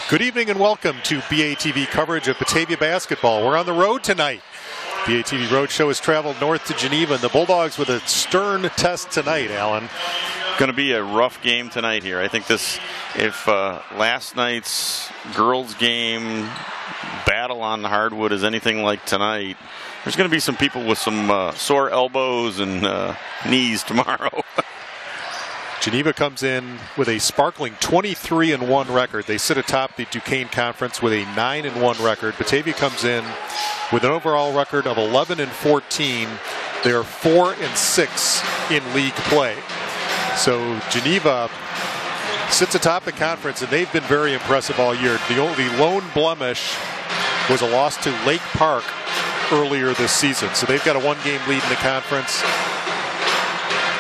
Good evening and welcome to BATV coverage of Batavia basketball. We're on the road tonight. BATV Roadshow has traveled north to Geneva, and the Bulldogs with a stern test tonight, Alan. Going to be a rough game tonight here. I think if last night's girls' game battle on the hardwood is anything like tonight, there's going to be some people with some sore elbows and knees tomorrow. Geneva comes in with a sparkling 23-1 record. They sit atop the Duquesne Conference with a 9-1 record. Batavia comes in with an overall record of 11-14. They are 4-6 in league play. So Geneva sits atop the conference, and they've been very impressive all year. The only lone blemish was a loss to Lake Park earlier this season. So they've got a one-game lead in the conference.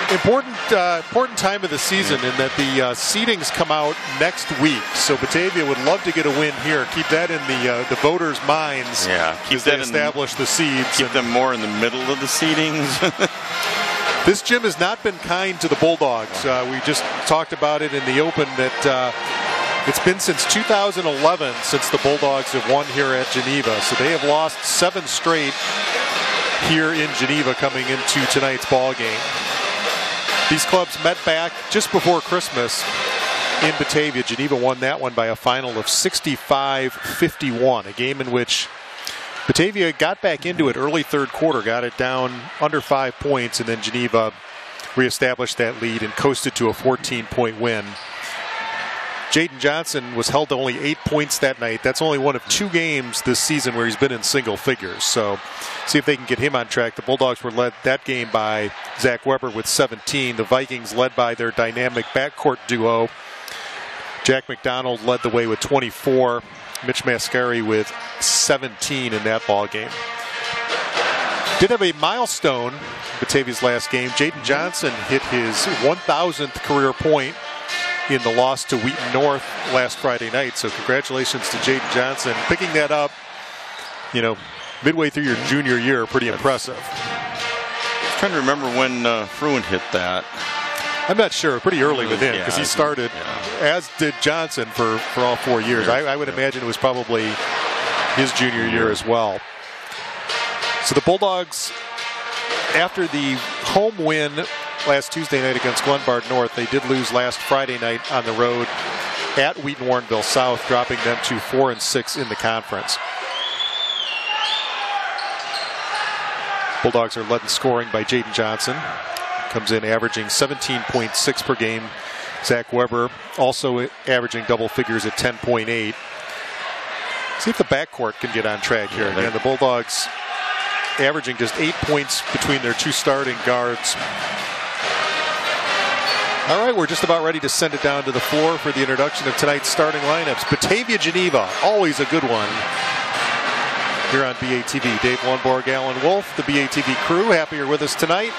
Important time of the season in that the seedings come out next week. So Batavia would love to get a win here. Keep that in the voters' minds. Yeah, keep that establish the seeds. Keep them more in the middle of the seedings. This gym has not been kind to the Bulldogs. We just talked about it in the open that it's been since 2011 since the Bulldogs have won here at Geneva. So they have lost 7 straight here in Geneva coming into tonight's ball game. These clubs met back just before Christmas in Batavia. Geneva won that one by a final of 65-51, a game in which Batavia got back into it early third quarter, got it down under 5 points, and then Geneva reestablished that lead and coasted to a 14-point win. Jaden Johnson was held to only 8 points that night. That's only one of 2 games this season where he's been in single figures. So see if they can get him on track. The Bulldogs were led that game by Zach Weber with 17. The Vikings led by their dynamic backcourt duo. Jack McDonald led the way with 24. Mitch Mascari with 17 in that ball game. Did have a milestone in Batavia's last game. Jaden Johnson hit his 1,000th career point in the loss to Wheaton North last Friday night. So congratulations to Jaden Johnson. Picking that up, midway through your junior year, pretty impressive. I'm trying to remember when Fruin hit that. I'm not sure. Pretty early with him because he started, as did Johnson, for all 4 years. I would imagine it was probably his junior year as well. So the Bulldogs, after the home win last Tuesday night against Glenbard North, they did lose last Friday night on the road at Wheaton Warrenville South, dropping them to 4-6 in the conference. Bulldogs are led in scoring by Jaden Johnson. Comes in averaging 17.6 per game. Zach Weber also averaging double figures at 10.8. See if the backcourt can get on track here. Again, the Bulldogs averaging just 8 points between their 2 starting guards. All right, we're just about ready to send it down to the floor for the introduction of tonight's starting lineups. Batavia, Geneva, always a good one here on BATV. Dave Lundborg, Alan Wolf, the BATV crew, happy you're with us tonight.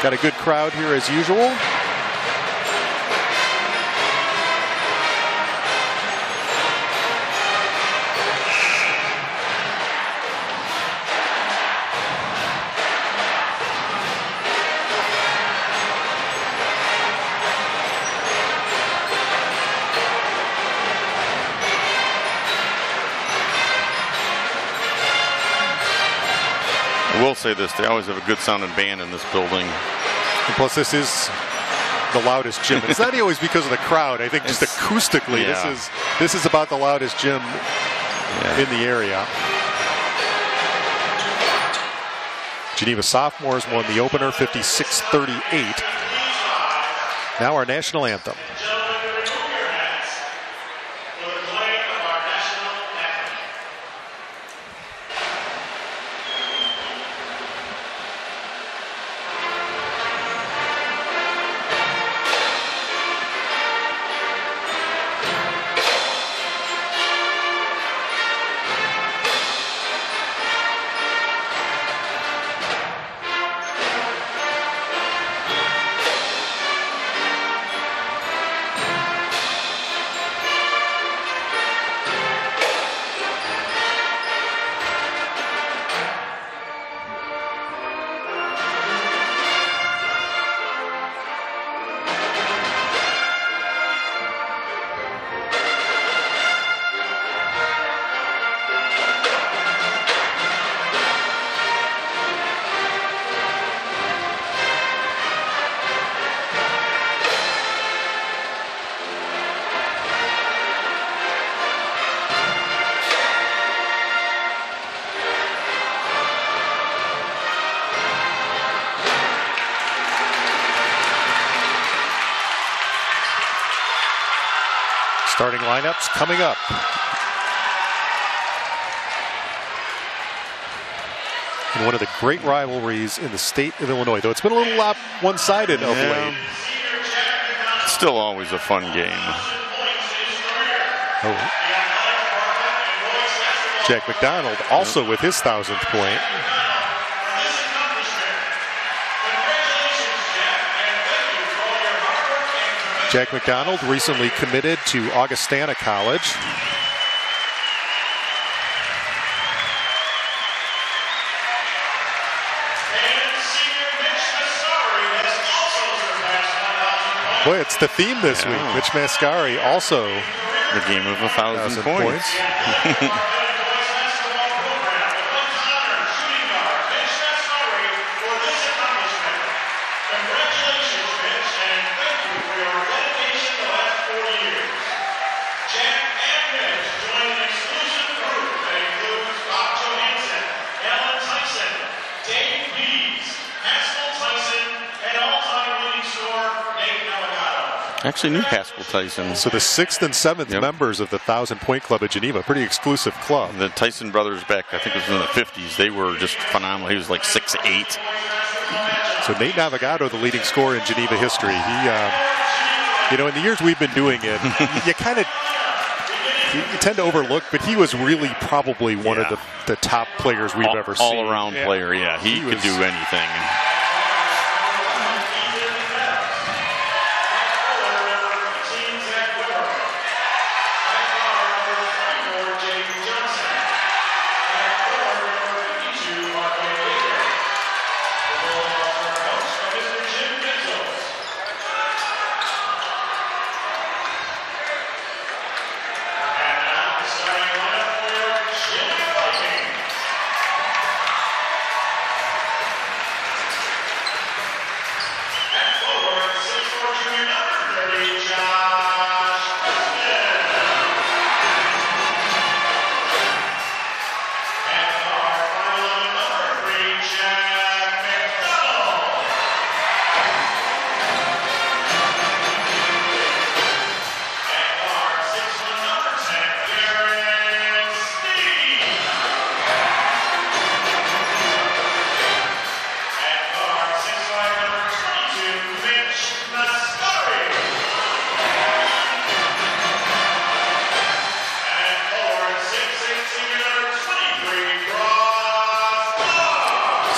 Got a good crowd here as usual. I will say this, they always have a good sounding band in this building. And plus this is the loudest gym. It's not always because of the crowd. I think just acoustically, this is about the loudest gym in the area. Geneva sophomores won the opener 56-38. Now our national anthem. Starting lineups coming up. In one of the great rivalries in the state of Illinois, though it's been a little one-sided of late. Still always a fun game. Oh. Jack McDonald also with his 1,000th point. Jack McDonald recently committed to Augustana College. Boy, it's the theme this week. Mitch Mascari also the game of 1,000 points. Actually knew Haskell Tyson. So the 6th and 7th members of the 1,000-point club at Geneva. Pretty exclusive club. The Tyson brothers back, I think it was in the 50s. They were just phenomenal. He was like 6'8". So Nate Navigado, the leading scorer in Geneva history. He, in the years we've been doing it, you tend to overlook, but he was really probably one of the top players we've ever seen. All-around player, He could do anything.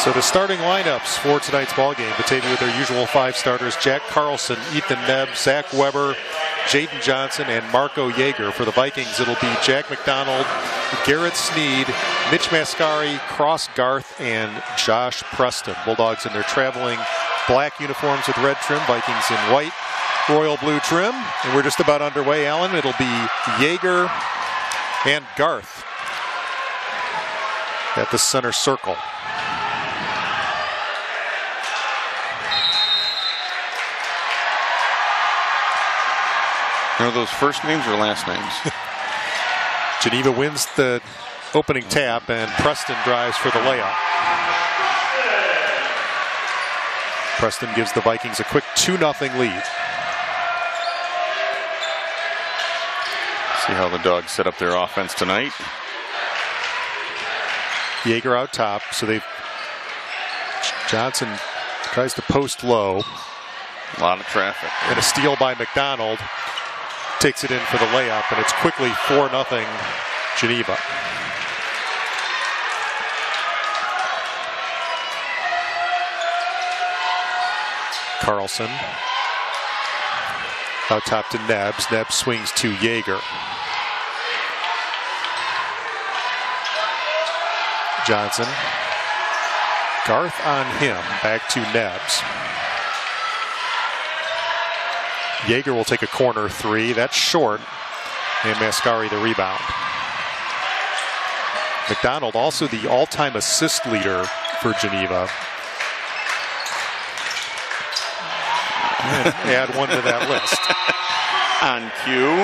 So the starting lineups for tonight's ballgame, Batavia with their usual 5 starters: Jack Carlson, Ethan Nebb, Zach Weber, Jaden Johnson, and Marco Yeager. For the Vikings, it'll be Jack McDonald, Garrett Sneed, Mitch Mascari, Cross Garth, and Josh Preston. Bulldogs in their traveling black uniforms with red trim, Vikings in white, royal blue trim. And we're just about underway, Alan. It'll be Yeager and Garth at the center circle. Are those first names or last names? Geneva wins the opening tap, and Preston drives for the layup. Preston gives the Vikings a quick 2-0 lead. See how the Dogs set up their offense tonight. Yeager out top, so Johnson tries to post low. A lot of traffic. And a steal by McDonald. Takes it in for the layup, and it's quickly 4-0 Geneva. Carlson out top to Nebbs. Nebbs swings to Yeager. Johnson. Garth on him. Back to Nebbs. Yeager will take a corner 3. That's short. And Mascari the rebound. McDonald also the all-time assist leader for Geneva. Add one to that list. On cue.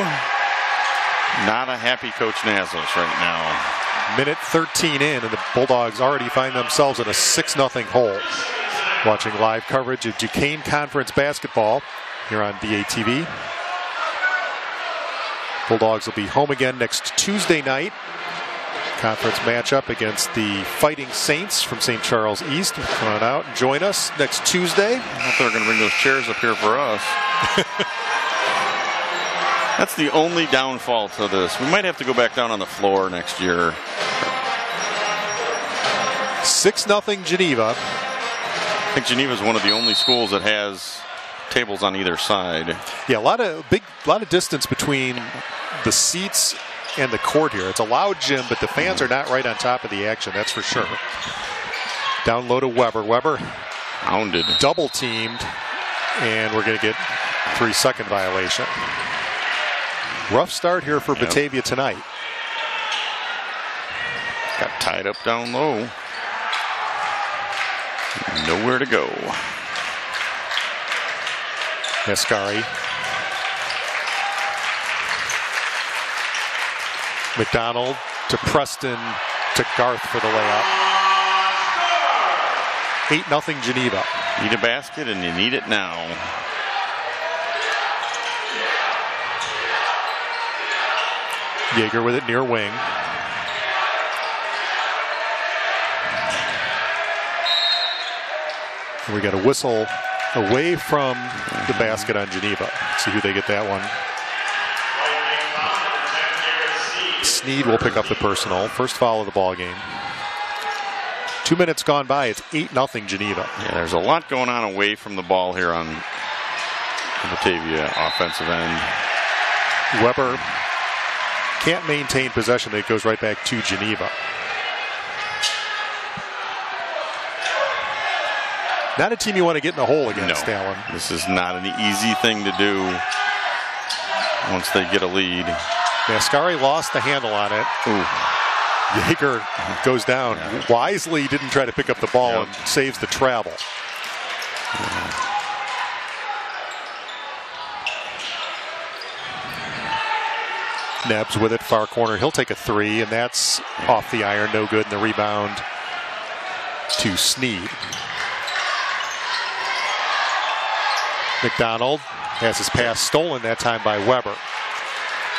Not a happy Coach Nazos right now. Minute 13 in, and the Bulldogs already find themselves in a 6-0 hole. Watching live coverage of Duquesne Conference basketball here on BATV. Bulldogs will be home again next Tuesday night. Conference matchup against the Fighting Saints from St. Charles East. Come on out and join us next Tuesday. I thought they were going to bring those chairs up here for us. That's the only downfall to this. We might have to go back down on the floor next year. 6-0 Geneva. I think Geneva is one of the only schools that has tables on either side. Yeah, a lot of distance between the seats and the court here. It's a loud gym, but the fans are not right on top of the action, that's for sure. Down low to Weber. Weber hounded, double teamed, and we're going to get 3-second violation. Rough start here for Batavia tonight. Got tied up down low. Nowhere to go. Mascari. McDonald to Preston to Garth for the layup. 8-0 Geneva. Need a basket and you need it now. Yeager with it near wing. And we got a whistle away from the basket on Geneva. See who they get that one. Sneed will pick up the personal. First foul of the ball game. 2 minutes gone by. It's 8-0 Geneva. Yeah, there's a lot going on away from the ball here on the Batavia offensive end. Weber can't maintain possession. It goes right back to Geneva. Not a team you want to get in a hole against, no. Alan. This is not an easy thing to do once they get a lead. Mascari lost the handle on it. Ooh. Yeager goes down. Yeah. Wisely didn't try to pick up the ball and saves the travel. Nebbs with it, far corner. He'll take a three, and that's off the iron. No good, and the rebound to Sneed. McDonald has his pass stolen that time by Weber.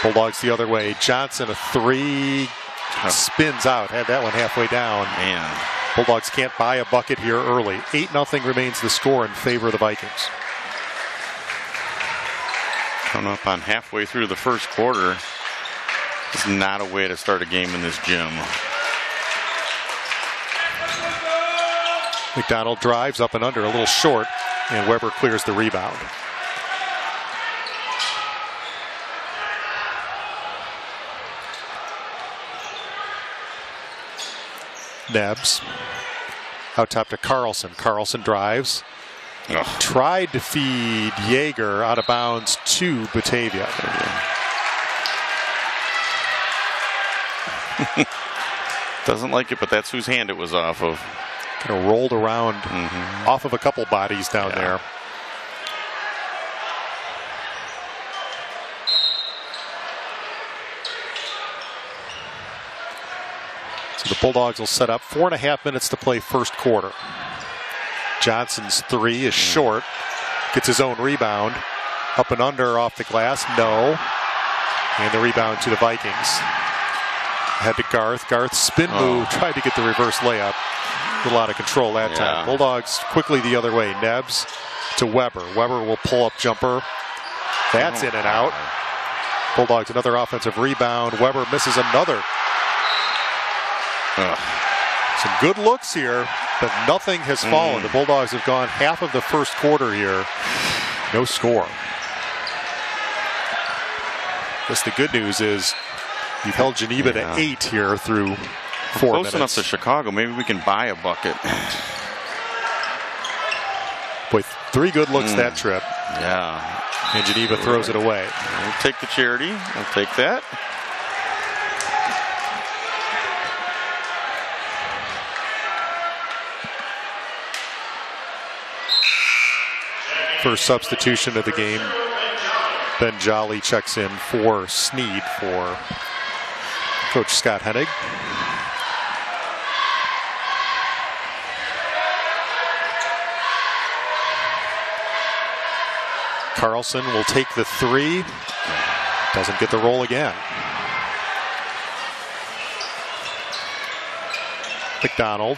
Bulldogs the other way. Johnson, a three, spins out. Had that one halfway down. Man. Bulldogs can't buy a bucket here early. 8-0 remains the score in favor of the Vikings. Coming up on halfway through the first quarter. It's not a way to start a game in this gym. McDonald drives up and under, a little short, and Weber clears the rebound. Nebbs out top to Carlson. Carlson drives. Ugh. Tried to feed Yeager out of bounds to Batavia. Doesn't like it, but that's whose hand it was off of. Kind of rolled around off of a couple bodies down there. So the Bulldogs will set up 4.5 minutes to play first quarter. Johnson's three is short. Gets his own rebound. Up and under off the glass. No. And the rebound to the Vikings. Head to Garth. Garth spin move. Tried to get the reverse layup. A little out of control that time. Bulldogs quickly the other way. Nebbs to Weber. Weber will pull up jumper. That's in and out. Bulldogs another offensive rebound. Weber misses another. Some good looks here, but nothing has fallen. The Bulldogs have gone half of the first quarter here. No score. Guess the good news is you've held Geneva to 8 here through 4 minutes. Close enough to Chicago. Maybe we can buy a bucket. With 3 good looks that trip. Yeah. And Geneva throws it away. We'll take the charity. I'll take that. First substitution of the game. Ben Jolly checks in for Sneed for Coach Scott Hennig. Carlson will take the three. Doesn't get the roll again. McDonald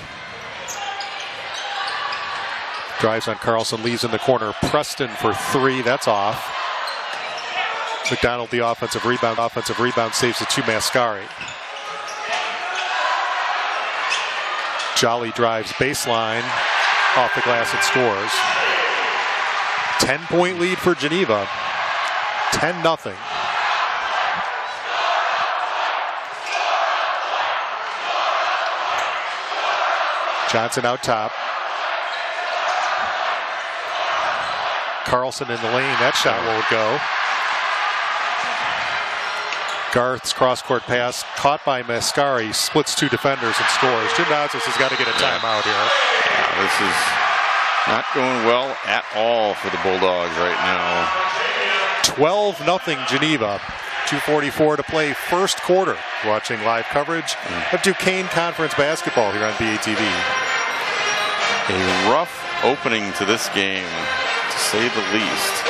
drives on Carlson, leaves in the corner. Preston for three, that's off. McDonald, the offensive rebound, saves it to Mascari. Jolly drives baseline, off the glass and scores. 10-point lead for Geneva. 10-0. Johnson out top. Carlson in the lane. That shot won't go. Garth's cross-court pass caught by Mascari, splits two defenders and scores. Jim Dodges has got to get a timeout here. Yeah, this is not going well at all for the Bulldogs right now. 12-0 Geneva. 2:44 to play, first quarter. Watching live coverage of Duquesne Conference basketball here on BATV. A rough opening to this game, to say the least.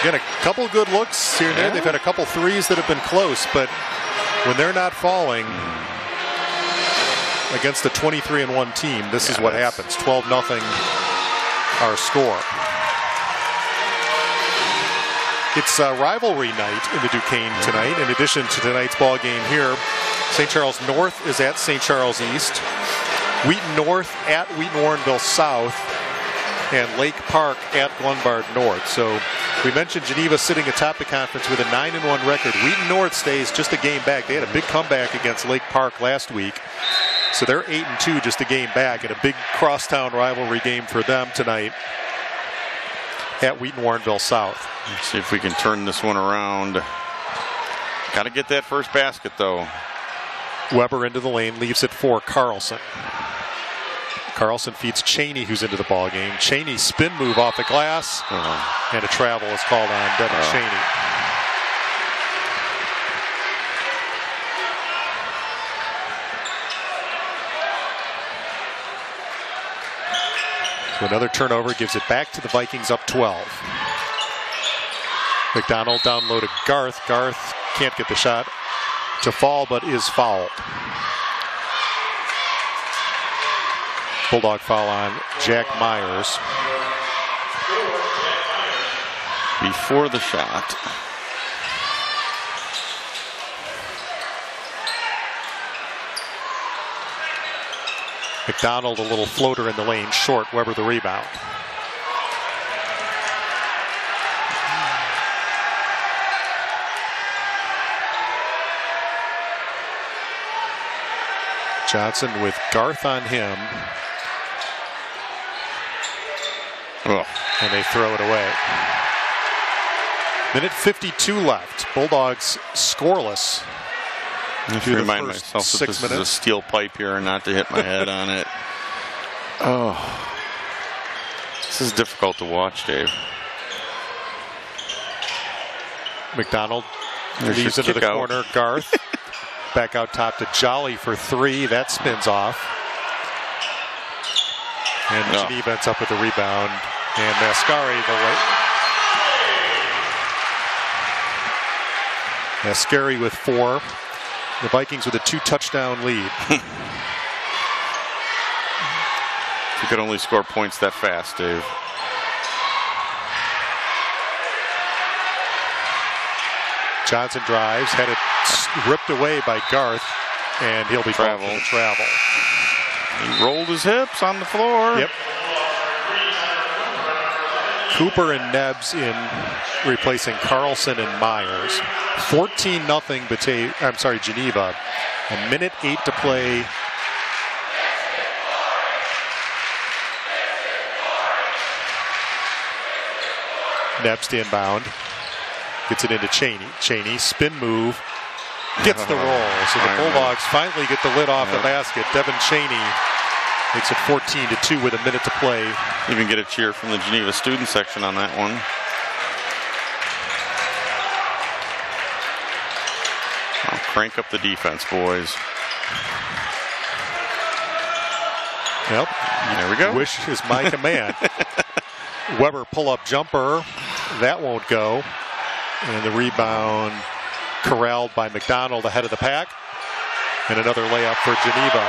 Again, a couple good looks here and there. They've had a couple threes that have been close, but when they're not falling against a 23-1 team, this is what happens. 12-0 our score. It's a rivalry night in the Duquesne tonight. In addition to tonight's ball game here, St. Charles North is at St. Charles East, Wheaton North at Wheaton Warrenville South, and Lake Park at Glenbard North. So we mentioned Geneva sitting atop the conference with a 9-1 record. Wheaton North stays just a game back. They had a big comeback against Lake Park last week. So they're 8-2, just a game back, and a big crosstown rivalry game for them tonight at Wheaton Warrenville South. Let's see if we can turn this one around. Got to get that first basket, though. Weber into the lane, leaves it for Carlson. Carlson feeds Cheney, who's into the ball game. Cheney spin move off the glass, and a travel is called on Devin Cheney. So another turnover gives it back to the Vikings, up 12. McDonald down low to Garth. Garth can't get the shot to fall, but is fouled. Bulldog foul on Jack Myers. Before the shot. McDonald, a little floater in the lane, short. Weber the rebound. Johnson with Garth on him. And they throw it away. Minute 52 left. Bulldogs scoreless. I have to remind myself that this is a steel pipe here and not to hit my head on it. Oh. This is difficult to watch, Dave. McDonald leaves into the corner. Garth back out top to Jolly for three. That spins off. And Geneva ends up with the rebound. And Mascari Mascari with four. The Vikings with a 2-touchdown lead. You could only score points that fast, Dave. Johnson drives, had it ripped away by Garth, and he'll be travel. He rolled his hips on the floor. Yep. Cooper and Nebbs in, replacing Carlson and Myers. 14-0 Geneva. A minute 8 to play. Nebbs to inbound. Gets it into Cheney. Cheney, spin move. Gets the roll. So the Bulldogs finally get the lid off the basket. Devin Cheney makes it 14-2 with a minute to play. Even get a cheer from the Geneva student section on that one. I'll crank up the defense, boys. Yep. There we go. Wish is my command. Weber pull-up jumper. That won't go. And the rebound corralled by McDonald ahead of the pack. And another layup for Geneva.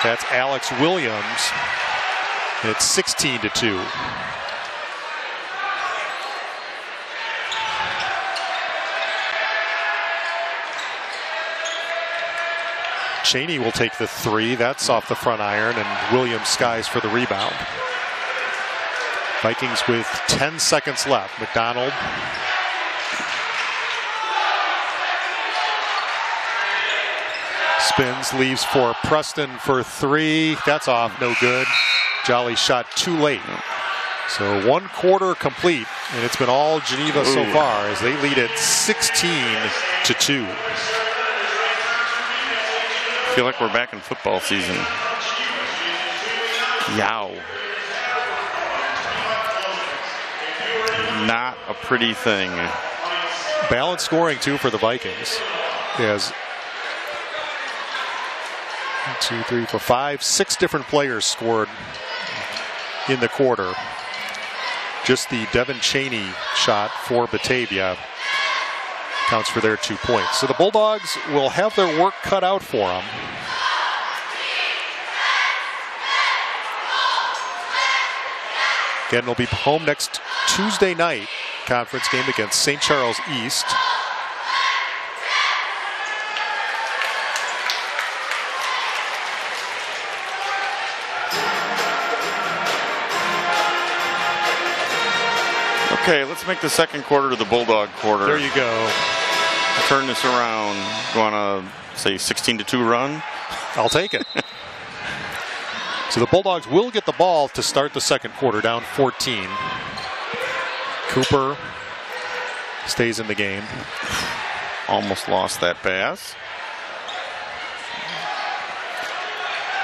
That's Alex Williams. And it's 16-2. Cheney will take the three. That's off the front iron, and Williams skies for the rebound. Vikings with 10 seconds left. McDonald. Spins, leaves for Preston for three. That's off, no good. Jolly shot too late. So 1 quarter complete, and it's been all Geneva so far as they lead it 16-2. I feel like we're back in football season. Yow. Not a pretty thing. Balanced scoring, too, for the Vikings. As 1, 2, 3, 4, 5, 6 different players scored in the quarter. Just the Devin Cheney shot for Batavia counts for their 2 points. So the Bulldogs will have their work cut out for them. Again, they'll be home next Tuesday night. Conference game against St. Charles East. Okay, let's make the second quarter to the Bulldog quarter. There you go. Turn this around. You want to say 16-2 run? I'll take it. So the Bulldogs will get the ball to start the second quarter, down 14. Cooper stays in the game. Almost lost that pass.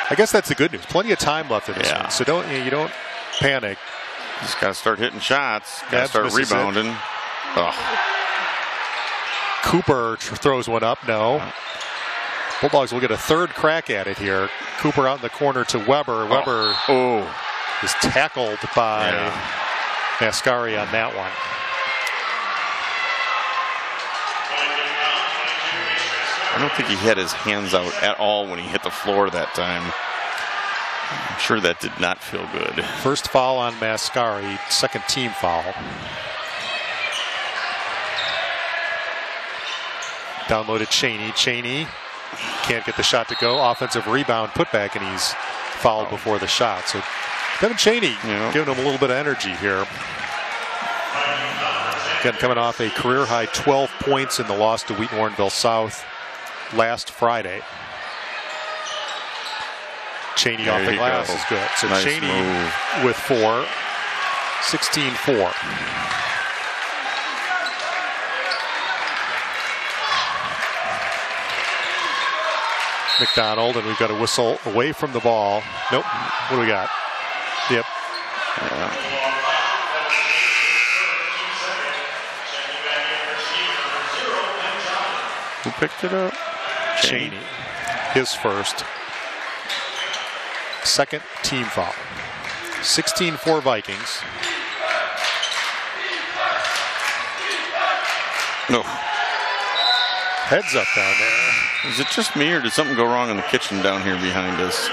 I guess that's the good news. Plenty of time left in this one, so you don't panic. Just got to start hitting shots. Got to start rebounding. Cooper throws one up. No. Bulldogs will get a third crack at it here. Cooper out in the corner to Weber. Weber is tackled by Mascari on that one. I don't think he had his hands out at all when he hit the floor that time. I'm sure that did not feel good. First foul on Mascari, second team foul. Downloaded Cheney. Cheney can't get the shot to go. Offensive rebound, putback, and he's fouled before the shot. So Devin Cheney giving him a little bit of energy here. Again, coming off a career-high 12 points in the loss to Wheaton Warrenville South last Friday. Cheney off the glass is good. So nice Cheney move. With 4, 16-4. McDonald, and we've got a whistle away from the ball. Nope. What do we got? Yep. Who picked it up? Cheney. His first. Second team foul. 16-4 Vikings. No. Heads up down there. Is it just me, or did something go wrong in the kitchen down here behind us?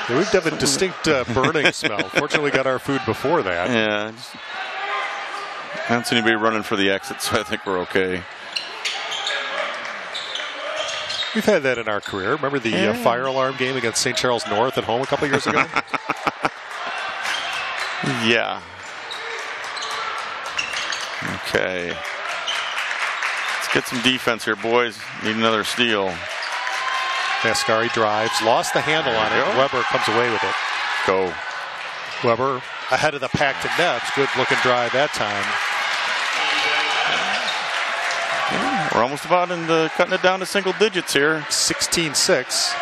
Yeah, we've got a distinct burning smell. Fortunately, we got our food before that. Yeah. I don't see anybody running for the exit, so I think we're okay. We've had that in our career. Remember the fire alarm game against St. Charles North at home a couple years ago? Yeah. Okay. Let's get some defense here, boys. Need another steal. Mascari drives, lost the handle on it. Weber comes away with it. Go. Weber ahead of the pack to Nebbs. Good looking drive that time. Yeah, we're almost about cutting it down to single digits here. 16-6.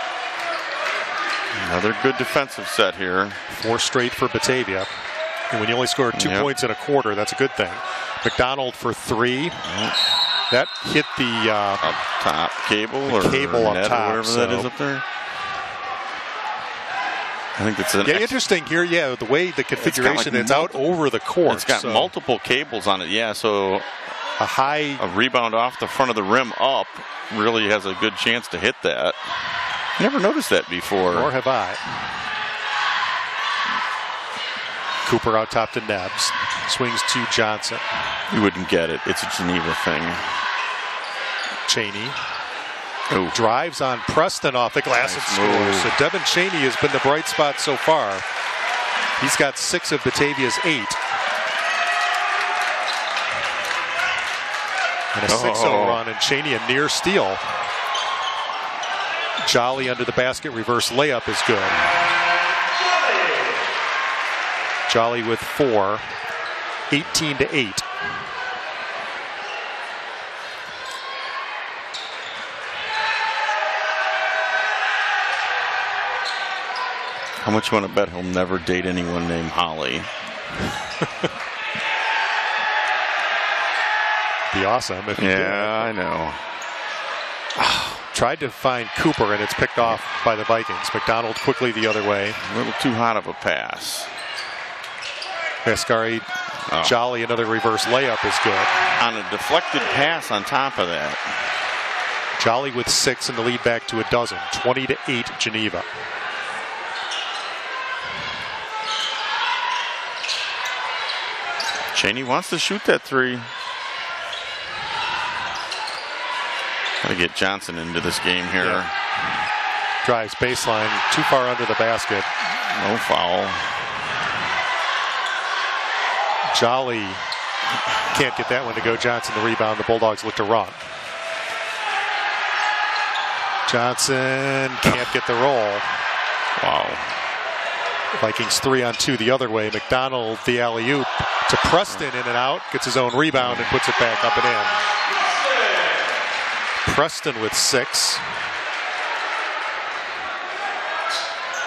Another good defensive set here. 4 straight for Batavia. And when you only score 2 points in a quarter, that's a good thing. McDonald for 3. That hit the up top cable or cable up top, or whatever that is up there. I think it's interesting here. Yeah, the way the configuration it's out over the court. It's got multiple cables on it. Yeah, so A rebound off the front of the rim up really has a good chance to hit that. Never noticed that before. Nor have I. Cooper out top to Nebbs. Swings to Johnson. You wouldn't get it. It's a Geneva thing. Cheney. Ooh. Drives on Preston off the glass and scores. So Devin Cheney has been the bright spot so far. He's got 6 of Batavia's 8. And a 6-0 run, and Cheney a near steal. Jolly under the basket, reverse layup is good. Jolly with 4, 18-8. How much you want to bet he'll never date anyone named Holly? Be awesome if he did. I know. Tried to find Cooper, and it's picked off by the Vikings. McDonald quickly the other way. A little too hot of a pass. Mascari, Jolly, another reverse layup is good. On a deflected pass on top of that. Jolly with 6 and the lead back to a dozen. 20-8 Geneva. Cheney wants to shoot that 3. Got to get Johnson into this game here. Yeah. Drives baseline, too far under the basket. No foul. Jolly can't get that one to go. Johnson the rebound. The Bulldogs look to run. Johnson can't get the roll. Wow. Vikings 3-on-2 the other way. McDonald the alley-oop to Preston, in and out. Gets his own rebound and puts it back up and in. Preston with 6.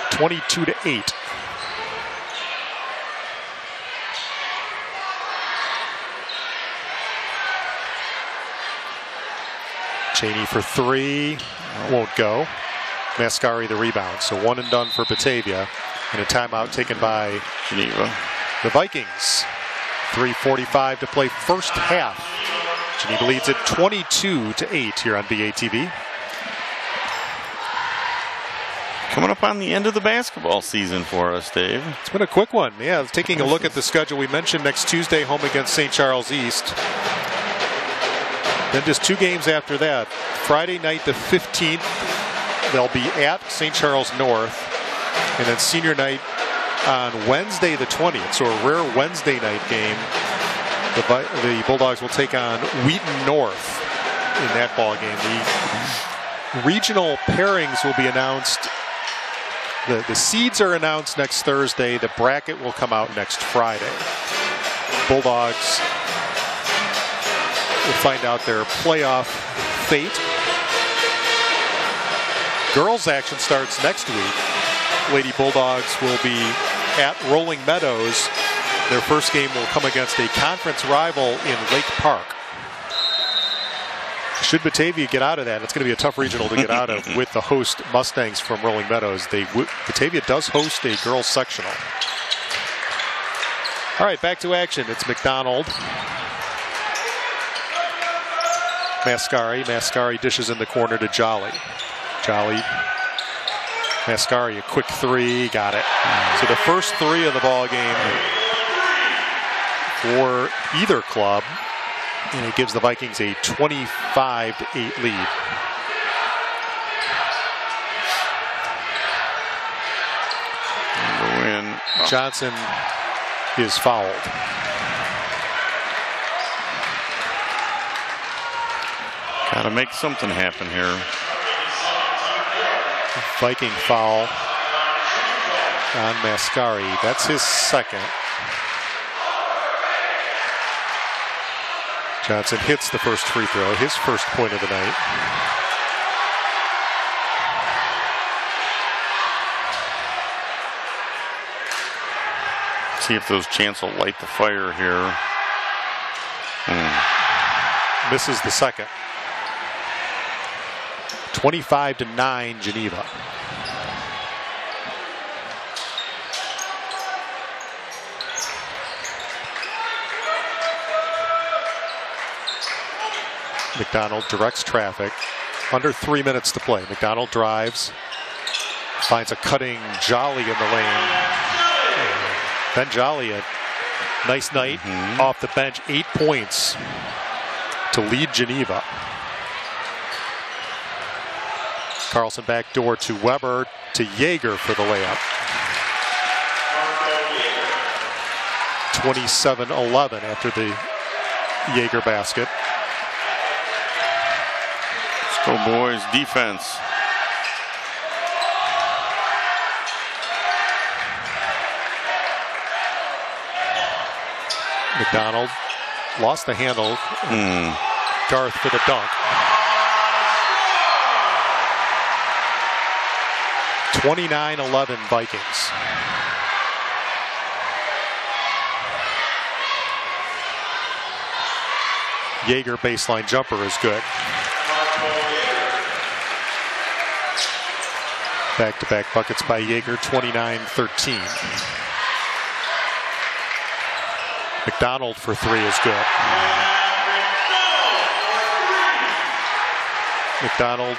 22-8. Cheney for 3. Won't go. Mascari the rebound. So 1 and done for Batavia. And a timeout taken by Geneva. The Vikings. 3:45 to play first half. Geneva leads it 22-8 here on BATV. Coming up on the end of the basketball season for us, Dave. It's been a quick one. Yeah, taking a look at the schedule. We mentioned next Tuesday home against St. Charles East. Then just 2 games after that. Friday night the 15th, they'll be at St. Charles North. And then senior night on Wednesday the 20th. So a rare Wednesday night game. The Bulldogs will take on Wheaton North in that ball game. The regional pairings will be announced. The seeds are announced next Thursday. The bracket will come out next Friday. Bulldogs will find out their playoff fate. Girls action starts next week. Lady Bulldogs will be at Rolling Meadows. Their first game will come against a conference rival in Lake Park. Should Batavia get out of that, it's going to be a tough regional to get out of with the host Mustangs from Rolling Meadows. Batavia does host a girls sectional. All right, back to action. It's McDonald. Mascari dishes in the corner to Jolly. Mascari, a quick 3, got it. So the first 3 of the ball game for either club, and it gives the Vikings a 25-8 lead. Johnson is fouled. Got to make something happen here. Viking foul on Mascari. That's his second. Johnson hits the first free throw, his first point of the night. See if those chants will light the fire here. Misses the second. 25-9 Geneva. McDonald directs traffic. Under 3 minutes to play. McDonald drives. Finds a cutting Jolly in the lane. Ben Jolly, a nice night off the bench. 8 points to lead Geneva. Carlson backdoor to Weber, to Yeager for the layup. 27-11 after the Yeager basket. Let's go, boys. Defense. McDonald lost the handle. Garth for the dunk. 29-11 Vikings. Yeager baseline jumper is good. Back-to-back buckets by Yeager, 29-13. McDonald for three is good. McDonald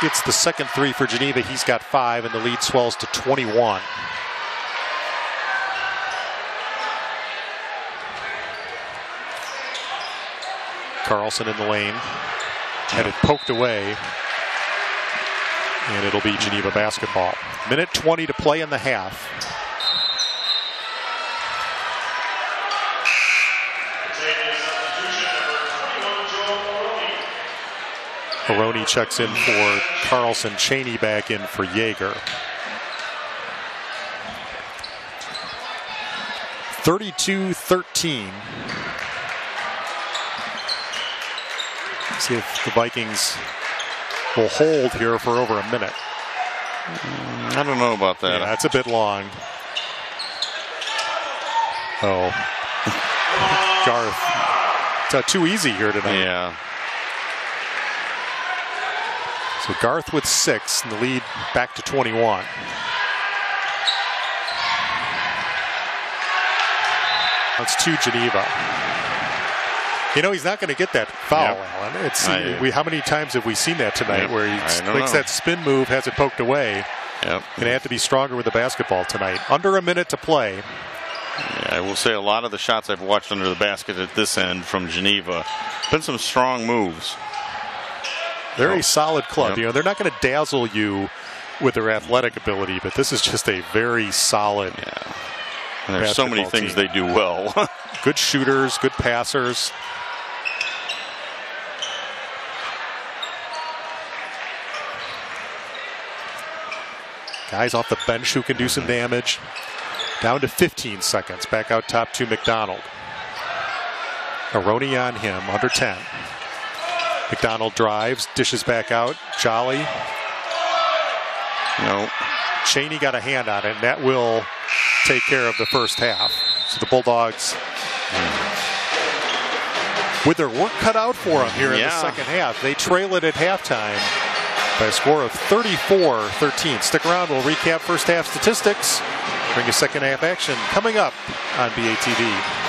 gets the second three for Geneva. He's got 5, and the lead swells to 21. Carlson in the lane. Had it poked away. And it'll be Geneva basketball. Minute 20 to play in the half. Aroni checks in for Carlson. Cheney back in for Yeager. 32-13. See if the Vikings will hold here for over a minute. I don't know about that. Yeah, that's a bit long. Oh. Garth. It's too easy here tonight. Yeah. So Garth with 6, and the lead back to 21. That's to Geneva. You know, he's not going to get that foul, Alan. It's how many times have we seen that tonight where he makes that spin move, has it poked away. Going to have to be stronger with the basketball tonight. Under a minute to play. Yeah, I will say a lot of the shots I've watched under the basket at this end from Geneva, been some strong moves. Very solid club. You know, they're not going to dazzle you with their athletic ability, but this is just a very solid. Yeah. And there's so many things they do well. Good shooters, good passers. Guys off the bench who can do some damage. Down to 15 seconds. Back out top to McDonald. Aroni on him, under 10. McDonald drives, dishes back out. Jolly. No. Cheney got a hand on it, and that will take care of the first half. So the Bulldogs, with their work cut out for them here in the second half, they trail it at halftime by a score of 34-13. Stick around, we'll recap first half statistics. Bring you second half action coming up on BATV.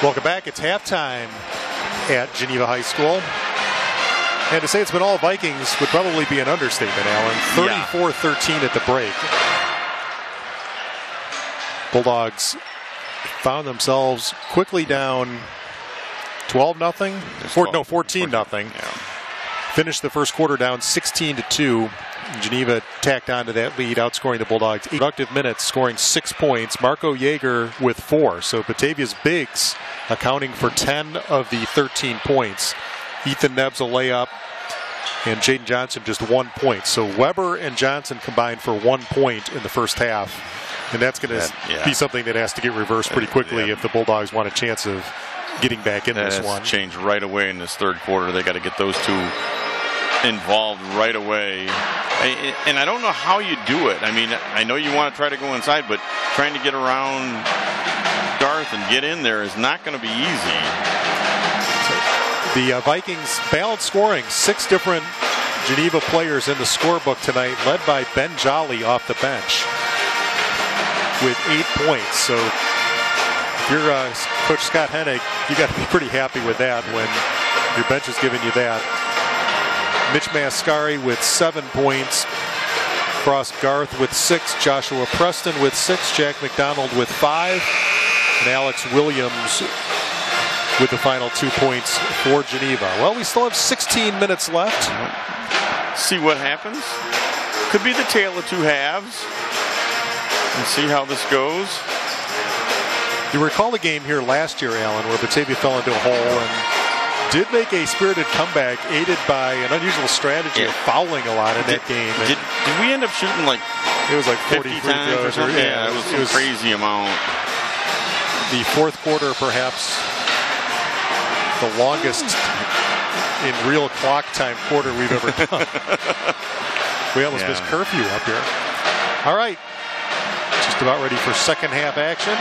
Welcome back. It's halftime at Geneva High School. And to say it's been all Vikings would probably be an understatement, Alan. 34-13 at the break. Bulldogs found themselves quickly down 12-0. 14-0. Yeah. Finished the first quarter down 16-2. Geneva tacked on to that lead, outscoring the Bulldogs. Productive minutes, scoring 6 points. Marco Jaeger with 4. So Batavia's bigs accounting for 10 of the 13 points. Ethan Nebbs a layup, and Jaden Johnson just 1 point. So Weber and Johnson combined for 1 point in the first half. And that's going to be something that has to get reversed pretty quickly if the Bulldogs want a chance of getting back in this one. Change right away in this third quarter. They got to get those two involved right away. And I don't know how you do it. I mean, I know you want to try to go inside, but trying to get around Garth and get in there is not going to be easy. The Vikings balanced scoring. 6 different Geneva players in the scorebook tonight, led by Ben Jolly off the bench with 8 points. So if you're Coach Scott Hennig, you got to be pretty happy with that when your bench is giving you that. Mitch Mascari with 7 points. Cross Garth with 6. Joshua Preston with 6. Jack McDonald with 5. And Alex Williams with the final 2 points for Geneva. Well, we still have 16 minutes left. See what happens. Could be the tale of two halves. And see how this goes. You recall the game here last year, Alan, where Batavia fell into a hole and did make a spirited comeback, aided by an unusual strategy of fouling a lot in that game. Did we end up shooting like it was like 40 50 free times throws? or something? Yeah, it was a crazy amount. The fourth quarter, perhaps the longest in real clock time quarter we've ever done. We almost missed curfew up here. All right, just about ready for second half action.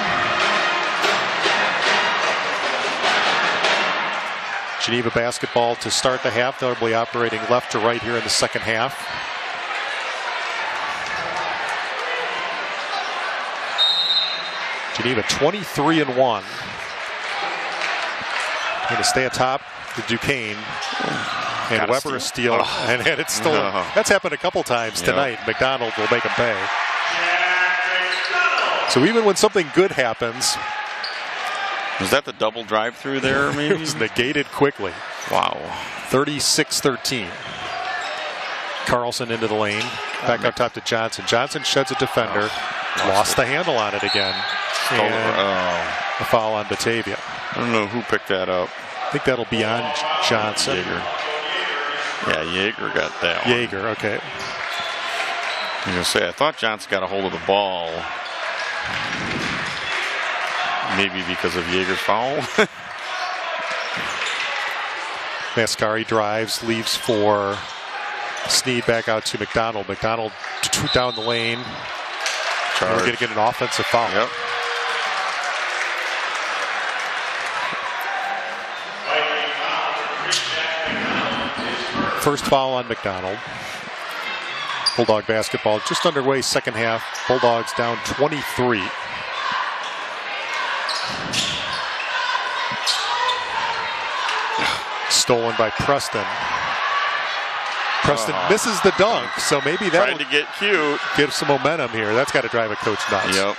Geneva basketball to start the half. They'll be operating left to right here in the second half. Geneva 23-1. Going to stay atop the Duquesne. And Weber a steal. And it's stolen. No. That's happened a couple times tonight. McDonald will make them pay. So even when something good happens. Was that the double drive-through there, maybe? It was negated quickly. Wow. 36-13. Carlson into the lane. Back up top to Johnson. Johnson sheds a defender. Lost the handle on it again. And a foul on Batavia. I don't know who picked that up. I think that'll be on Johnson. Jaeger. Yeah, Jaeger got that one. Jaeger, okay. I'm going to say, I thought Johnson got a hold of the ball. Maybe because of Jaeger's foul. Mascari drives, leaves for Sneed, back out to McDonald. McDonald down the lane. We're going to get an offensive foul. Yep. First foul on McDonald. Bulldog basketball just underway, second half. Bulldogs down 23. Stolen by Preston. Preston misses the dunk, so maybe that'll trying to get cute. Give some momentum here. That's got to drive a coach nuts. Yep.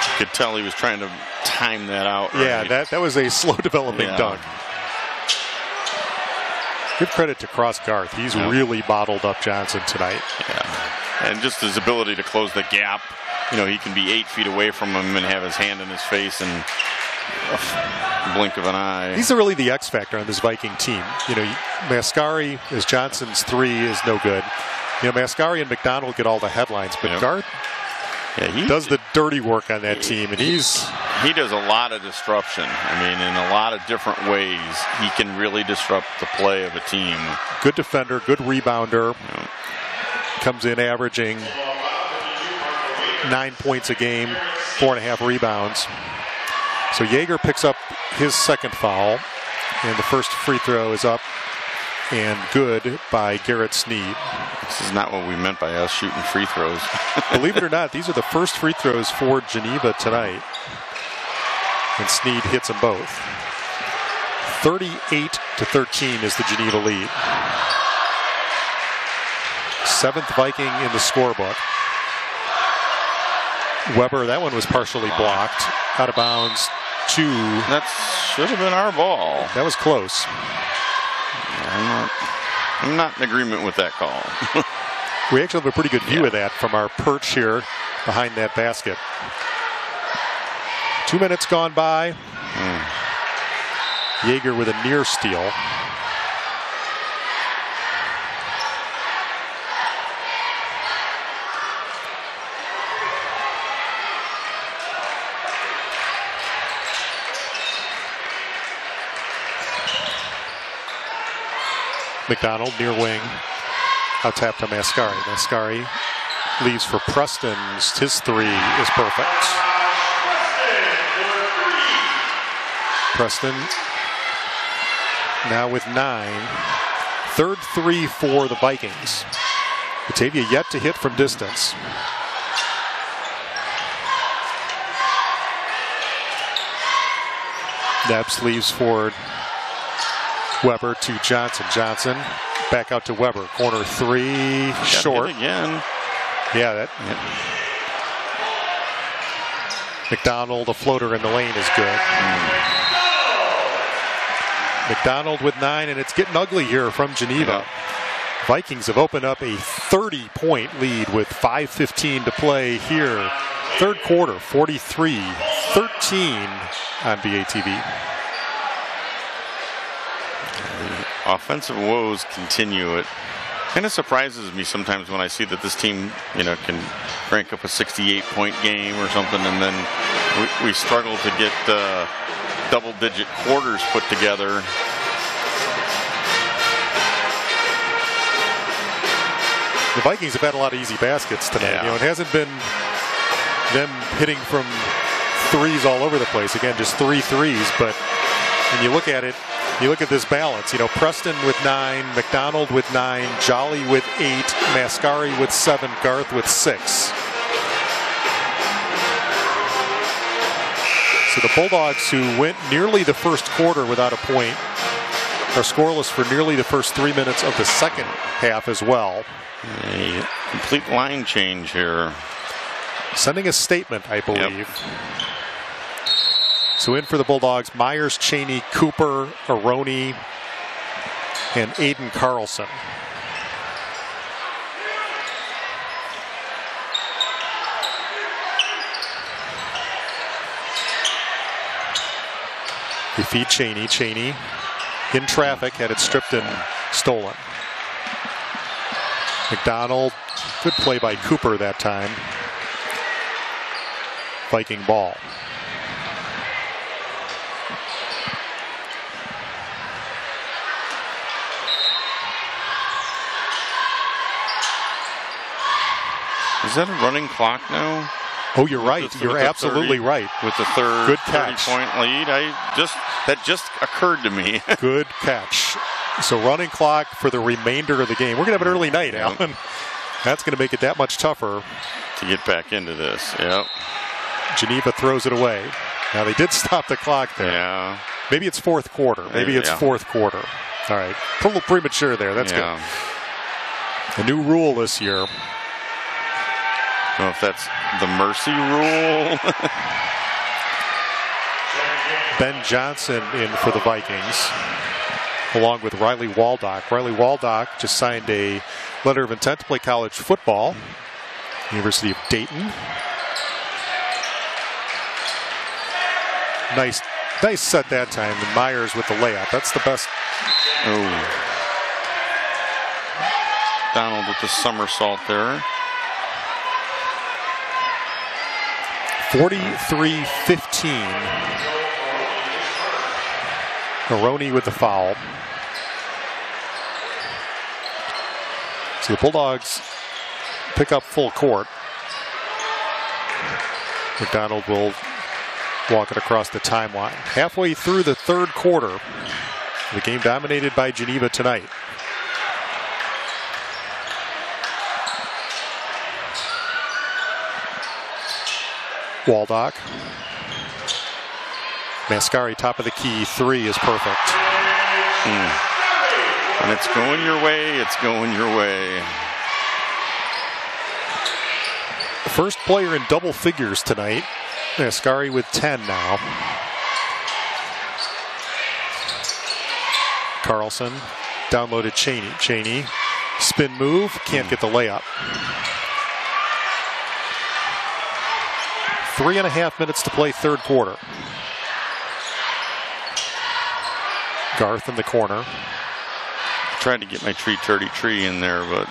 You could tell he was trying to time that out. Yeah, right? that was a slow developing dunk. Give credit to Cross Garth. He's really bottled up Johnson tonight. Yeah. And just his ability to close the gap. You know, he can be 8 feet away from him and have his hand in his face and a blink of an eye. He's really the X factor on this Viking team. You know, Mascari, as Johnson's 3 is no good. You know, Mascari and McDonald get all the headlines, but Garth he does the dirty work on that team, and he does a lot of disruption. I mean, in a lot of different ways, he can really disrupt the play of a team. Good defender, good rebounder. Comes in averaging 9 points a game, 4.5 rebounds. So Jaeger picks up his second foul, and the first free throw is up and good by Garrett Sneed. This is not what we meant by us shooting free throws. Believe it or not, these are the first free throws for Geneva tonight. And Sneed hits them both. 38-13 is the Geneva lead. 7th Viking in the scorebook. Weber, that one was partially blocked. Out of bounds to... That should have been our ball. That was close. I'm not in agreement with that call. We actually have a pretty good view of that from our perch here behind that basket. 2 minutes gone by. Yeager with a near steal. McDonald near wing. Out tap to Mascari. Mascari leaves for Preston. His three is perfect. Preston now with 9. Third three for the Vikings. Batavia yet to hit from distance. Nebbs leaves for Weber to Johnson. Johnson back out to Weber. Corner three, short. Again. Yeah, McDonald, a floater in the lane is good. McDonald with 9, and it's getting ugly here from Geneva. Vikings have opened up a 30-point lead with 5:15 to play here. Third quarter, 43-13 on BATV. Offensive woes continue. It kind of surprises me sometimes when I see that this team, can crank up a 68-point game or something, and then we struggle to get double-digit quarters put together. The Vikings have had a lot of easy baskets tonight. It hasn't been them hitting from threes all over the place. Again, just 3 threes, but when you look at it, you look at this balance. Preston with 9, McDonald with 9, Jolly with 8, Mascari with 7, Garth with 6. So the Bulldogs, who went nearly the first quarter without a point, are scoreless for nearly the first 3 minutes of the second half as well. A complete line change here. Sending a statement, I believe. So in for the Bulldogs, Myers, Cheney, Cooper, Aroni, and Aiden Carlson. We feed Cheney. Cheney in traffic, had it stripped and stolen. McDonald, good play by Cooper that time. Viking ball. Is that a running clock now? Oh, you're right. You're absolutely right. With the third good catch. 30-point lead, that just occurred to me. Good catch. So running clock for the remainder of the game. We're going to have an early night, Alan. That's going to make it that much tougher to get back into this. Yep. Geneva throws it away. Now they did stop the clock there. Yeah. Maybe it's fourth quarter. Maybe it's fourth quarter. All right. A little premature there. That's good. A new rule this year. I don't know if that's the mercy rule. Ben Johnson in for the Vikings, along with Riley Waldock. Riley Waldock just signed a letter of intent to play college football. University of Dayton. Nice set that time. And Myers with the layup. That's the best. Oh. Donald with the somersault there. 43-15. Aroni with the foul. So the Bulldogs pick up full court. McDonald will walk it across the timeline. Halfway through the third quarter. The game dominated by Geneva tonight. Waldock. Mascari, top of the key, 3 is perfect. And it's going your way, it's going your way. The first player in double figures tonight. Mascari with 10 now. Carlson, downloaded Cheney. Cheney, spin move, can't get the layup. 3.5 minutes to play, third quarter. Garth in the corner. Tried to get my tree in there, but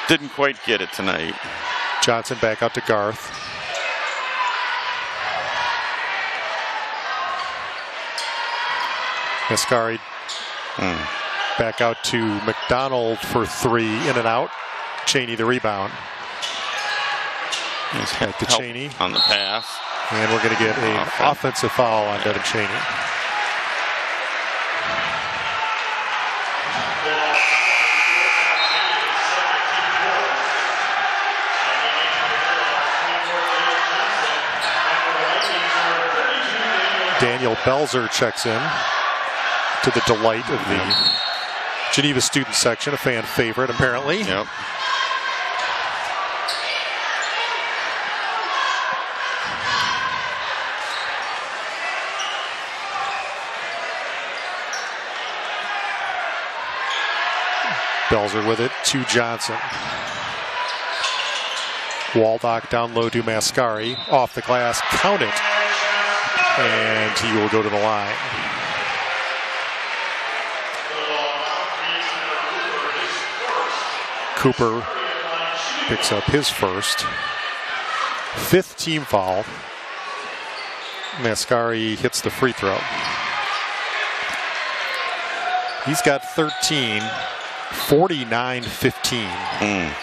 didn't quite get it tonight. Johnson back out to Garth. Mascari back out to McDonald for 3, in and out. Cheney the rebound. Back to Cheney on the pass. And we're going to get an offensive foul on Devin Cheney. Daniel Belzer checks in, to the delight of the Geneva student section, a fan favorite apparently. Yep. Belzer with it to Johnson. Waldock down low to Mascari. Off the glass, count it. And he will go to the line. Cooper picks up his first. 5th team foul. Mascari hits the free throw. He's got 13, 49-15.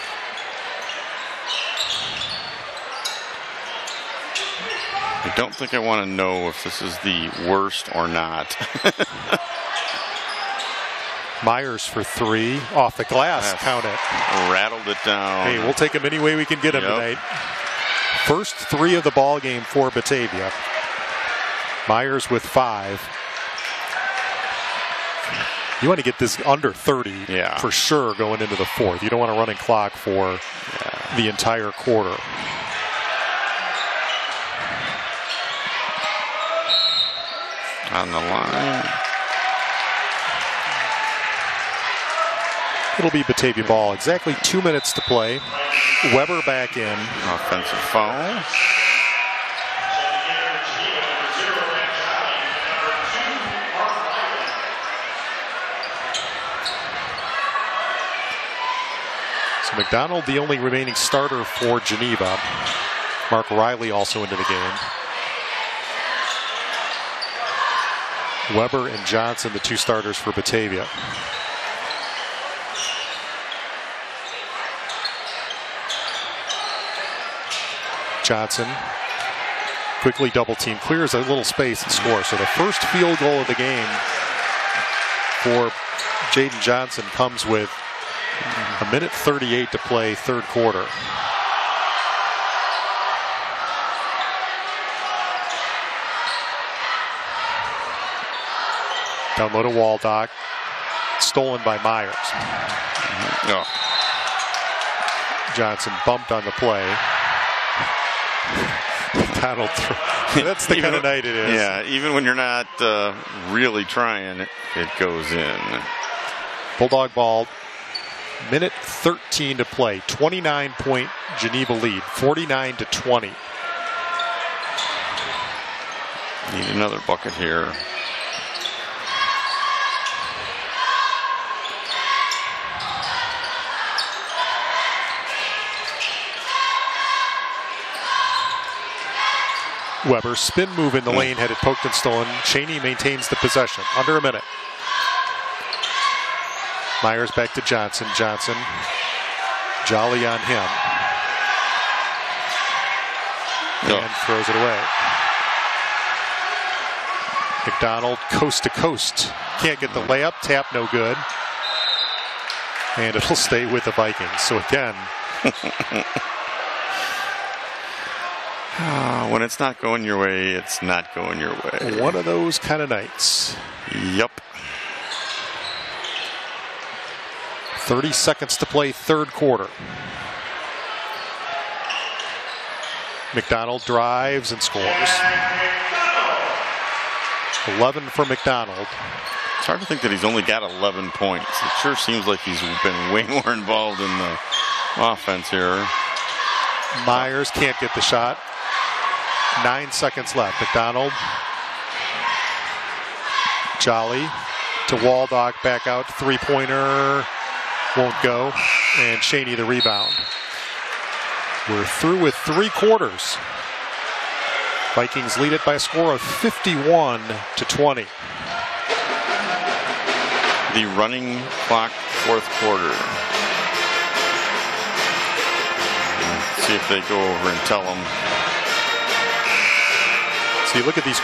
I don't think I want to know if this is the worst or not. Myers for 3, off the glass, count it. Rattled it down. Hey, we'll take him any way we can get him tonight. First 3 of the ball game for Batavia. Myers with 5. You want to get this under 30 for sure going into the 4th. You don't want a running clock for the entire quarter. On the line. It'll be Batavia ball. Exactly 2 minutes to play. Weber back in. Offensive foul. So McDonald, the only remaining starter for Geneva. Mark Riley also into the game. Weber and Johnson, the 2 starters for Batavia. Johnson quickly double team, clears a little space and scores. So the first field goal of the game for Jaden Johnson comes with 1:38 to play, third quarter. Down low to Waldock. Stolen by Myers. Johnson bumped on the play. Donald, that's the kind of night it is. Yeah, even when you're not really trying, it goes in. Bulldog ball. 1:13 to play. 29-point Geneva lead. 49-20. Need another bucket here. Weber, spin move in the lane, had it poked and stolen. Cheney maintains the possession. Under a minute. Myers back to Johnson. Johnson, jolly on him. And throws it away. McDonald, coast to coast. Can't get the layup. Tap, no good. And it'll stay with the Vikings. So again, When it's not going your way, it's not going your way. One of those kind of nights. Yup. 30 seconds to play, third quarter. McDonald drives and scores. 11 for McDonald. It's hard to think that he's only got 11 points. It sure seems like he's been way more involved in the offense here. Myers can't get the shot. 9 seconds left. McDonald. Jolly to Waldock, back out. Three-pointer won't go. And Cheney the rebound. We're through with 3 quarters. Vikings lead it by a score of 51-20. The running clock, fourth quarter. Let's see if they go over and tell them. So you look at these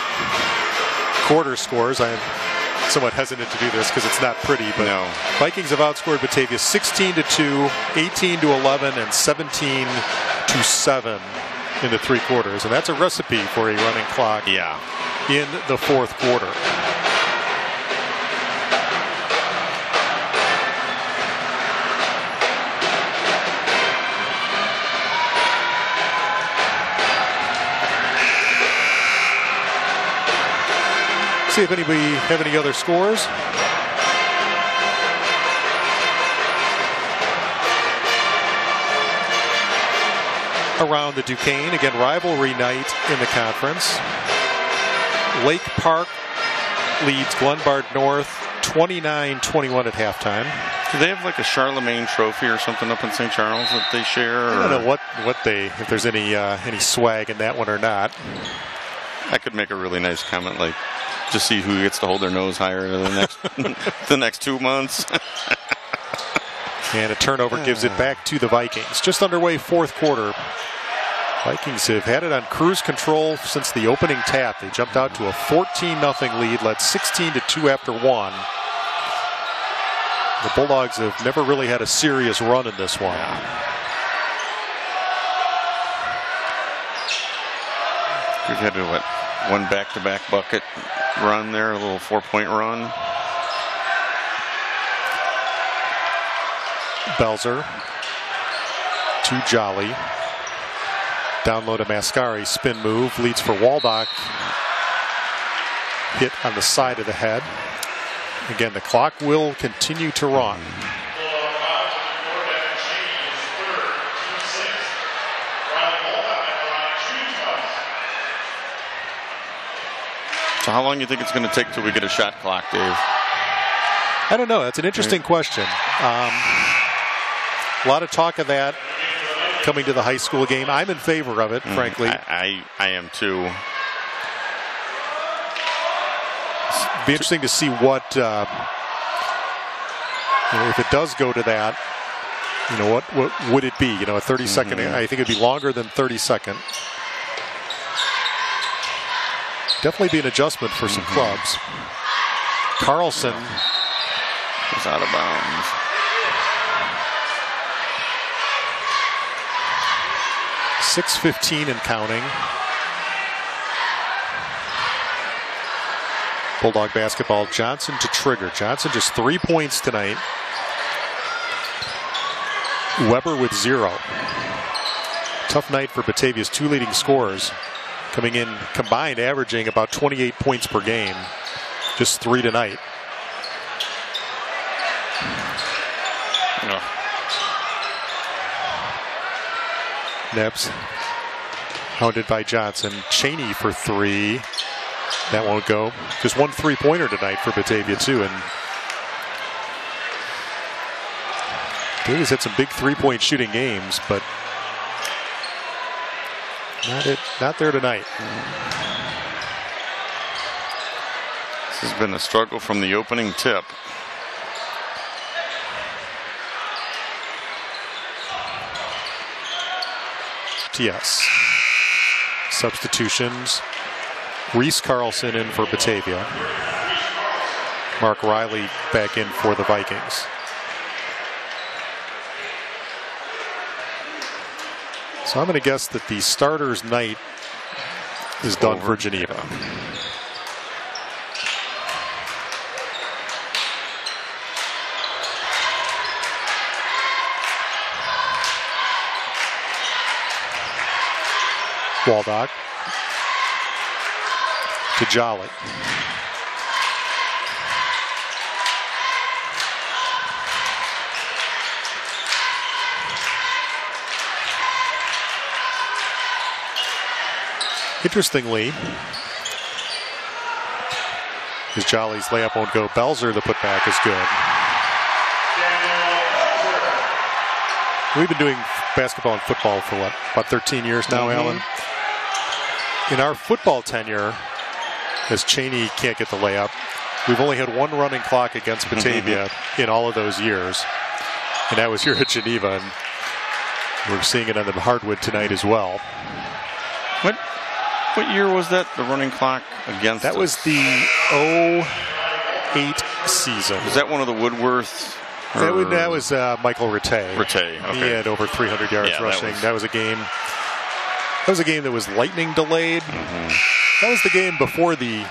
quarter scores. I am somewhat hesitant to do this because it's not pretty, but no. Vikings have outscored Batavia 16-2, 18-11, and 17-7 in the 3 quarters, and that's a recipe for a running clock. Yeah. In the fourth quarter. See if anybody have any other scores. Around the Duquesne, again, rivalry night in the conference. Lake Park leads Glenbard North 29-21 at halftime. Do they have like a Charlemagne trophy or something up in St. Charles that they share? Or? I don't know if there's any swag in that one or not. I could make a really nice comment, like just see who gets to hold their nose higher the next 2 months. And a turnover gives it back to the Vikings. Just underway, fourth quarter. Vikings have had it on cruise control since the opening tap. They jumped out to a 14-0 lead, led 16-2 after 1. The Bulldogs have never really had a serious run in this one. We've had one back-to-back bucket run there, a little 4-point run. Belzer to Jolly. Down low to Mascari. Spin move. Leads for Waldock. Hit on the side of the head. Again, the clock will continue to run. So how long do you think it's going to take till we get a shot clock, Dave? I don't know. That's an interesting question. A lot of talk of that coming to the high school game. I'm in favor of it, frankly. I am too. It'd be interesting to see what, if it does go to that, what would it be? A 30-second, I think it'd be longer than 30-second. Definitely be an adjustment for some clubs. Carlson is out of bounds. .6:15 and counting. Bulldog basketball, Johnson to trigger. Johnson just 3 points tonight. Weber with 0. Tough night for Batavia's 2 leading scorers. Coming in combined, averaging about 28 points per game. Just 3 tonight. Nebs hounded by Johnson. Cheney for 3. That won't go. Just 1 3-pointer tonight for Batavia too. And Batavia's had some big 3-point shooting games, but not there tonight. This has been a struggle from the opening tip. Yes. Substitutions. Reese Carlson in for Batavia. Mark Riley back in for the Vikings. So I'm going to guess that the starters night is done for Geneva. Waldock to Jolly. Interestingly, as Jolly's layup won't go, Belzer, the putback, is good. We've been doing basketball and football for what, about 13 years now, Alan? In our football tenure, as Cheney can't get the layup, we've only had one running clock against Batavia in all of those years, and that was here at Geneva, and we're seeing it on the hardwood tonight as well. What year was that, the running clock against That was the 08 season. Was that one of the Woodworth? That was Michael Rattay. Okay. He had over 300 yards rushing. That was a game that was lightning delayed. That was the game before the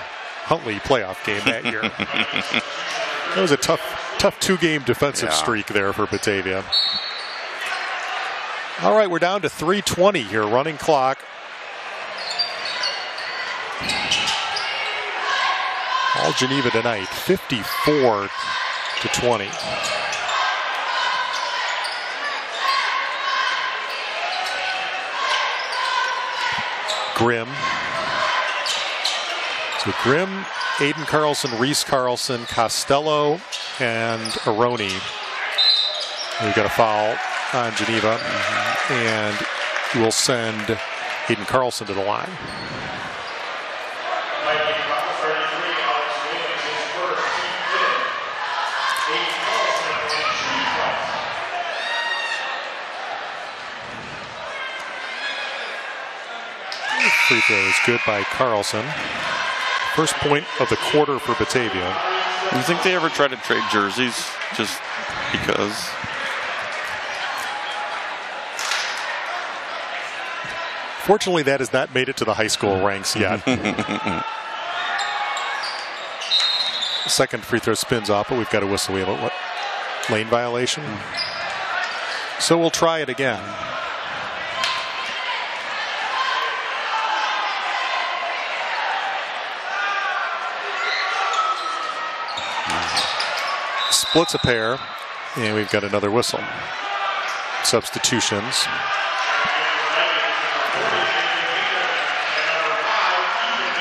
Huntley playoff game that year. That was a tough two-game defensive streak there for Batavia. All right, we're down to 3:20 here, running clock. All Geneva tonight, 54-20. Grimm. So Grimm, Aiden Carlson, Reese Carlson, Costello, and Aroni. We've got a foul on Geneva, and we'll send Aiden Carlson to the line. Free throw is good by Carlson. First point of the quarter for Batavia. Do you think they ever try to trade jerseys just because? Fortunately, that has not made it to the high school ranks yet. Second free throw spins off, but we've got a whistle. We have a lane violation. So we'll try it again. Splits a pair, and we've got another whistle. Substitutions.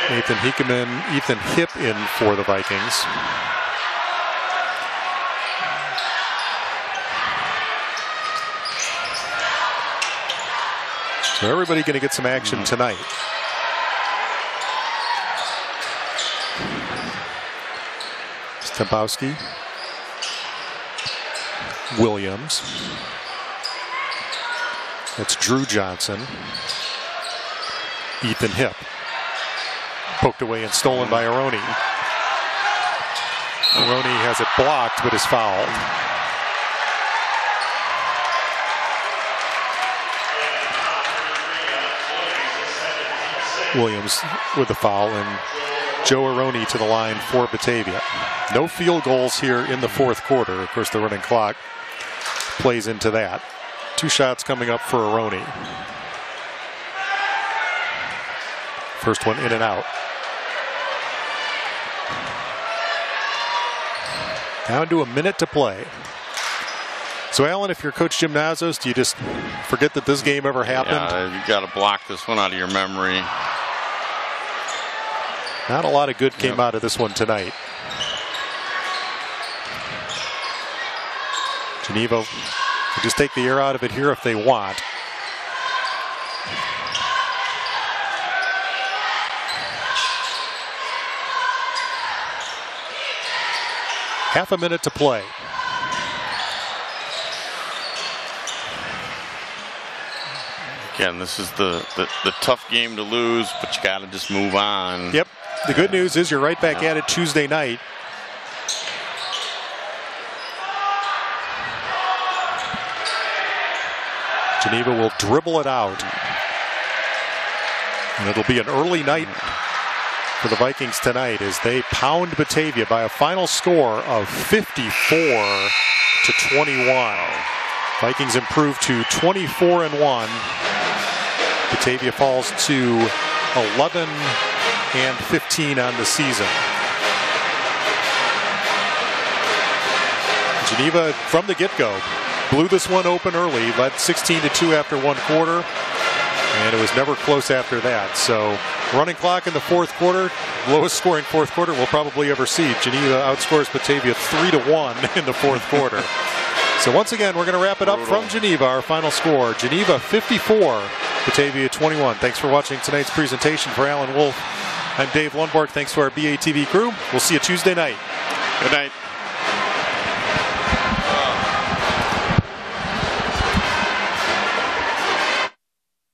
Nathan Hickeman, Ethan Hipp in for the Vikings. So everybody going to get some action tonight. Stambowski. Williams. That's Drew Johnson. Ethan Hipp. Poked away and stolen by Aroni. Aroni has it blocked, but is fouled. Williams with the foul, and Joe Aroni to the line for Batavia. No field goals here in the fourth quarter. Of course, the running clock plays into that. Two shots coming up for Aroni. First one in and out. Down to a minute to play. So, Alan, if you're Coach Jim Nazos, do you just forget that this game ever happened? Yeah, you got to block this one out of your memory. Not a lot of good came out of this one tonight. Geneva will just take the air out of it here if they want. Half a minute to play. Again, this is the tough game to lose, but you got to just move on. Yep. The good news is you're right back at it Tuesday night. Geneva will dribble it out. And it'll be an early night for the Vikings tonight as they pound Batavia by a final score of 54-21. Vikings improve to 24-1. Batavia falls to 11-15 on the season. Geneva, from the get-go, blew this one open early, led 16-2 after one quarter, and it was never close after that. So, running clock in the fourth quarter, lowest scoring fourth quarter we'll probably ever see. Geneva outscores Batavia 3-1 in the fourth quarter. So once again, we're going to wrap it up from Geneva. Our final score, Geneva 54, Batavia 21. Thanks for watching tonight's presentation. For Alan Wolf, I'm Dave Lundborg. Thanks to our BATV crew. We'll see you Tuesday night. Good night.